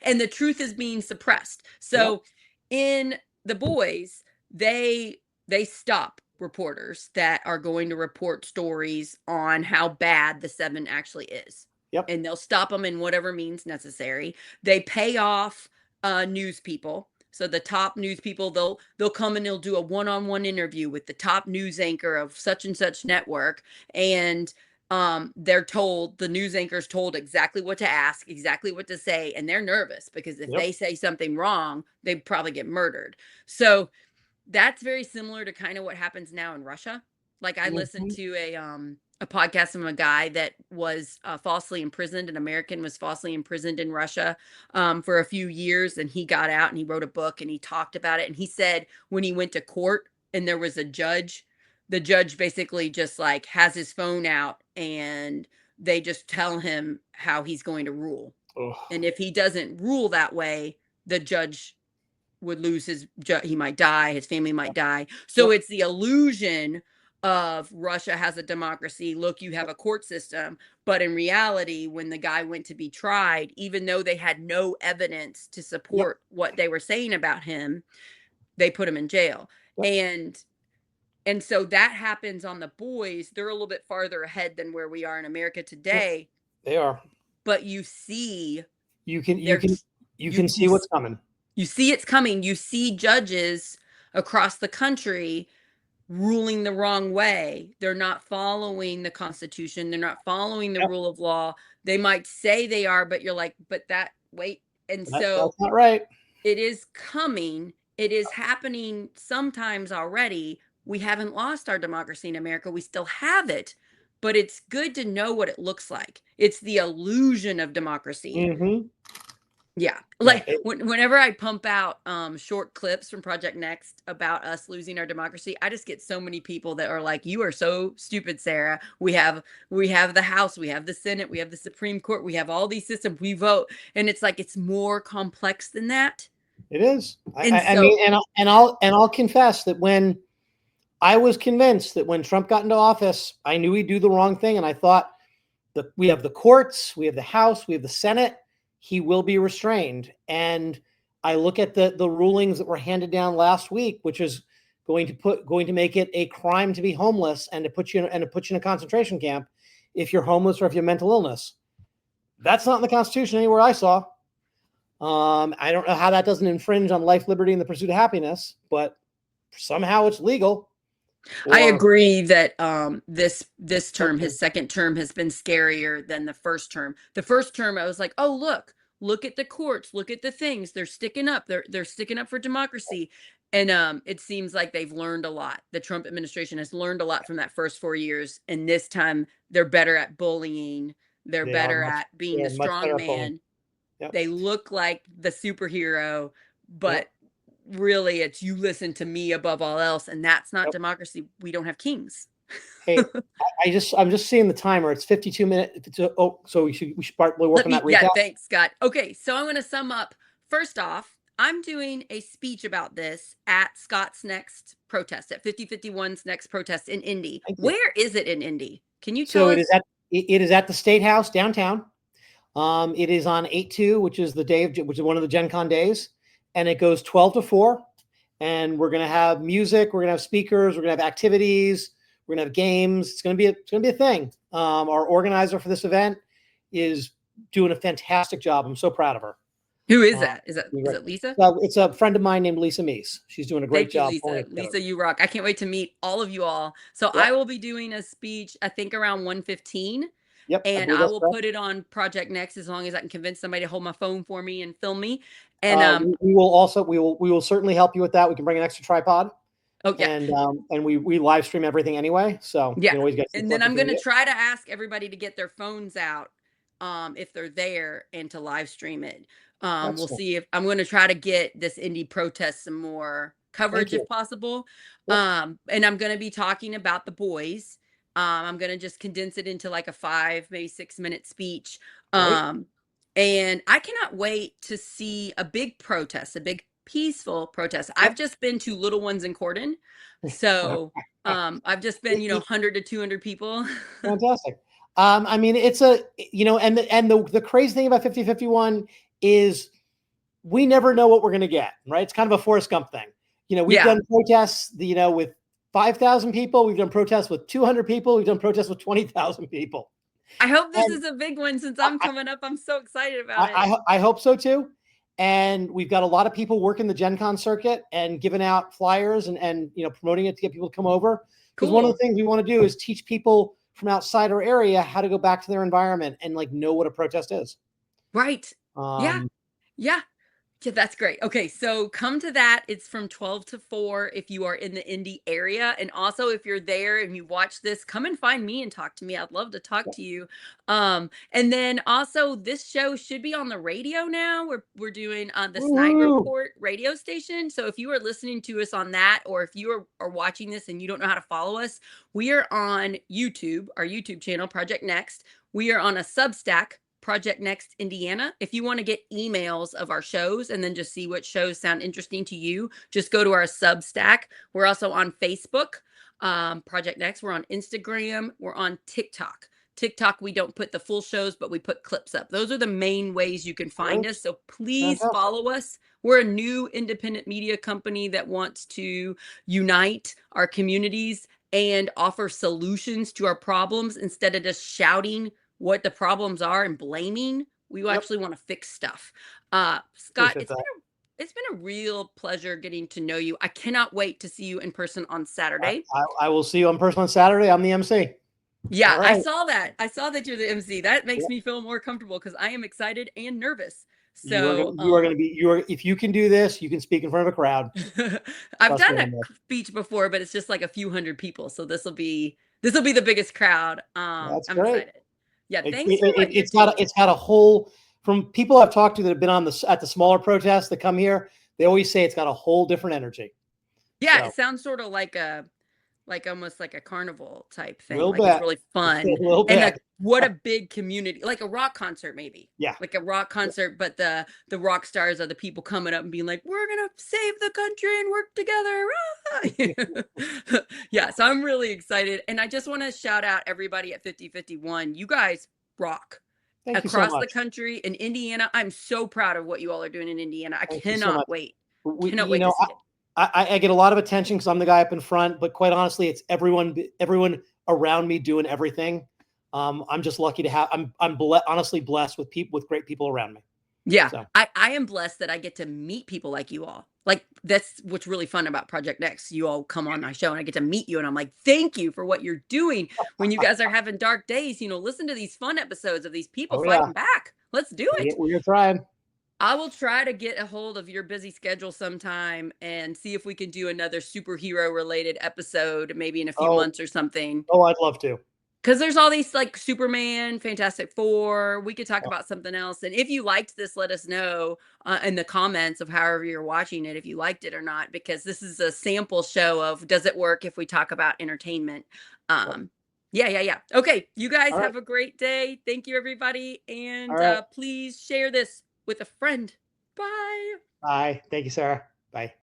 And the truth is being suppressed. So in The Boys, they stop reporters that are going to report stories on how bad the 7 actually is. And they'll stop them in whatever means necessary. They pay off news people. So the top news people, they'll come and they'll do a one-on-one interview with the top news anchor of such and such network, and the news anchor's told exactly what to ask, exactly what to say, and they're nervous because if they say something wrong, they probably get murdered. So that's very similar to kind of what happens now in Russia. Like I listened to a podcast from a guy that was falsely imprisoned. An American was falsely imprisoned in Russia for a few years, and he got out and he wrote a book and he talked about it. And he said when he went to court and there was a judge, the judge basically just has his phone out and they just tell him how he's going to rule. And if he doesn't rule that way, the judge would lose he might die, his family might die. So it's the illusion of Russia has a democracy. Look, you have a court system. But in reality, when the guy went to be tried, even though they had no evidence to Yep. support what they were saying about him, they put him in jail. Yep. And so that happens on the boys. They're a little bit farther ahead than where we are in America Yep. today. They are. But you see, you can see what's coming. You see it's coming. You see judges across the country ruling the wrong way. They're not following the Constitution. They're not following the rule of law. They might say they are, but you're like, but that, wait. And so that's not right. It is coming. It is happening sometimes already. We haven't lost our democracy in America. We still have it, but it's good to know what it looks like. It's the illusion of democracy. Mm-hmm. Yeah. Like whenever I pump out short clips from Project Next about us losing our democracy, I just get so many people that are like, you are so stupid, Sarah. We have the House, we have the Senate, we have the Supreme Court, we have all these systems, we vote. And it's like, it's more complex than that. It is. I mean, I'll confess that when I was convinced that when Trump got into office, I knew he'd do the wrong thing. And I thought that we have the courts, we have the House, we have the Senate. He will be restrained. And I look at the rulings that were handed down last week, which is going to make it a crime to be homeless and to put you in a concentration camp if you're homeless or if you have mental illness. That's not in the Constitution anywhere I saw. I don't know how that doesn't infringe on life, liberty, and the pursuit of happiness, but somehow it's legal. I agree that this term, his second term, has been scarier than the first term. The first term, I was like, oh, look at the courts, look at the things. They're sticking up. They're sticking up for democracy. And it seems like they've learned a lot. The Trump administration has learned a lot from that first 4 years. And this time they're better at bullying. They're better at being the strong man. Yep. They look like the superhero, but really it's you listen to me above all else, and that's not democracy. We don't have kings. Hey, I'm just seeing the timer. It's 52 minutes. So we should start working on that recap. Yeah, thanks, Scott. Okay, so I'm going to sum up. First off, I'm doing a speech about this at Scott's next protest, at 5051's next protest in Indy. Where is it in Indy? Can you tell us? It is at the State House downtown. It is on 8/2, which is one of the Gen Con days, and it goes 12 to 4. And we're going to have music, we're going to have speakers, we're going to have activities, we're going to have games. It's going to be a thing. Our organizer for this event is doing a fantastic job. I'm so proud of her. Who is that? Is it Lisa? It's a friend of mine named Lisa Meese. She's doing a great job. Lisa, you rock. I can't wait to meet all of you all. So I will be doing a speech, I think around 1:15. Yep, and I will put it on Project Next as long as I can convince somebody to hold my phone for me and film me. And we will certainly help you with that. We can bring an extra tripod. Oh yeah, and we live stream everything anyway. So yeah, you can always get. And then I'm going to try to ask everybody to get their phones out, if they're there, and to live stream it. We'll see if I'm going to try to get this Indy protest some more coverage if possible. Yep. And I'm going to be talking about the boys. I'm going to just condense it into like a 5, maybe 6-minute speech. And I cannot wait to see a big protest, a big peaceful protest. I've just been to little ones in Cordon. So I've just been, 100 to 200 people. Fantastic. I mean, it's the crazy thing about 5051 is we never know what we're going to get, right? It's kind of a Forrest Gump thing. We've done protests, with 5,000 people. We've done protests with 200 people. We've done protests with 20,000 people. I hope this is a big one since I'm coming up. I'm so excited about it. I hope so too. And we've got a lot of people working the Gen Con circuit and giving out flyers and promoting it to get people to come over. Because one of the things we want to do is teach people from outside our area how to go back to their environment and know what a protest is. Right. Yeah, that's great. Okay, so come to that. It's from 12 to 4 if you are in the Indy area. And also if you're there and you watch this, come and find me and talk to me. I'd love to talk to you. And then also this show should be on the radio now. We're doing the Snipe Report radio station. So if you are listening to us on that, or if you are watching this and you don't know how to follow us, we are on YouTube, our YouTube channel, Project Next. We are on a Substack, Project Next Indiana. If you want to get emails of our shows and then just see what shows sound interesting to you, just go to our Substack. We're also on Facebook, Project Next. We're on Instagram. We're on TikTok. TikTok, we don't put the full shows, but we put clips up. Those are the main ways you can find us. So please follow us. We're a new independent media company that wants to unite our communities and offer solutions to our problems instead of just shouting what the problems are and blaming. We actually want to fix stuff. Scott, it's been a real pleasure getting to know you. I cannot wait to see you in person on Saturday. I will see you in person on Saturday. I'm the MC. Yeah, right. I saw that. I saw that you're the MC. That makes me feel more comfortable because I am excited and nervous. So you are going to be, if you can do this, you can speak in front of a crowd. I've done a speech before, but it's just like a few hundred people. So this will be the biggest crowd. That's I'm great. excited. Yeah, thanks. It's got a whole, from people I've talked to that have been on at the smaller protests that come here, they always say it's got a whole different energy. Yeah, it sounds sort of like almost like a carnival type thing. It's really fun. And what a big community, like a rock concert, maybe. Yeah. Like a rock concert, but the rock stars are the people coming up and being like, we're going to save the country and work together. Yeah. So I'm really excited. And I just want to shout out everybody at 5051. You guys rock. Thank you so across much. the country in Indiana. I'm so proud of what you all are doing in Indiana. I cannot wait. Cannot wait to see it. I get a lot of attention because I'm the guy up in front, but quite honestly, it's everyone around me doing everything. I'm just lucky to have. I'm honestly blessed with great people around me. Yeah, so. I am blessed that I get to meet people like you all. Like that's what's really fun about Project Next. You all come on my show and I get to meet you, and I'm like, thank you for what you're doing. When you guys are having dark days, listen to these fun episodes of these people fighting back. Let's do it. We're trying. I will try to get a hold of your busy schedule sometime and see if we can do another superhero related episode, maybe in a few months or something. Oh, I'd love to. Because there's all these like Superman, Fantastic Four. We could talk about something else. And if you liked this, let us know in the comments of however you're watching it, if you liked it or not, because this is a sample show of does it work if we talk about entertainment. Yeah. Okay, you guys have a great day. Thank you, everybody. And please share this with a friend. Bye. Bye. Thank you, Sarah. Bye.